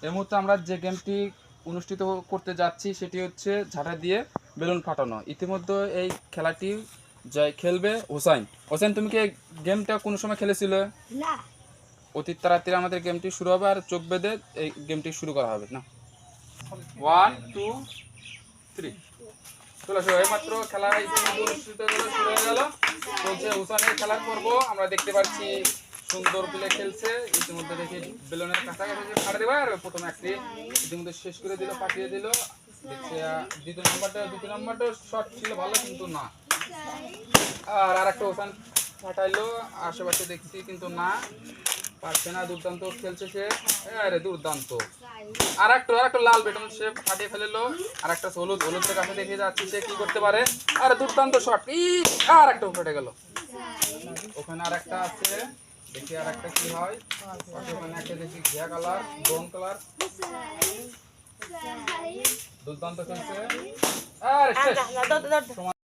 এই মুহূর্তে আমরা যে গেমটি অনুষ্ঠিত করতে যাচ্ছি সেটি হচ্ছে ঝাঁটা দিয়ে বেলুন ফাটানো। ইতিমধ্যে এই খেলাটি জয় খেলবে হোসাইন। হোসাইন, তুমি কি এই গেমটা কোনো সময় খেলেছিলে? না। অতি তাড়াতাড়ি আমাদের গেমটি শুরু হবে, আর চোখ বেঁধে এই গেমটি শুরু করা হবে না। 1 2 3 চলে আসো। এইমাত্র খেলা ইতিমধ্যে অনুষ্ঠিত হলো, শুরু হয়ে গেল। চলছে হোসাইনের খেলার পর্ব। আমরা দেখতে পাচ্ছি সুন্দর প্লে খেলছে। ইতিমধ্যে দেখি বেলুনের কাছাকাছি ফাটা দেবে, আর প্রথম একটি ইতিমধ্যে শেষ করে দিল, পাঠিয়ে দিল। দেখছি দ্বিতীয় নাম্বারটা শট ছিল ভালো, কিন্তু না। আর একটা হোসাইন ফাটাইলো, আশেপাশে দেখছি কিন্তু না, পারছে না। দুর্দান্ত খেলছে সে, আরে দুর্দান্ত। আর একটা লাল বেটন সে ফাটিয়ে ফেললো। আর একটা হলুদের কাছে দেখে যাচ্ছি সে কি করতে পারে। আর দুর্দান্ত শট, আর একটা ফেটে গেল। ওখানে আর একটা আছে, দেখি আর একটা কি হয়। ওখানে একটা দেখি ঘিয়া কালার, ব্রাউন কালার। দুর্দান্ত খেলছে, আর শেষ।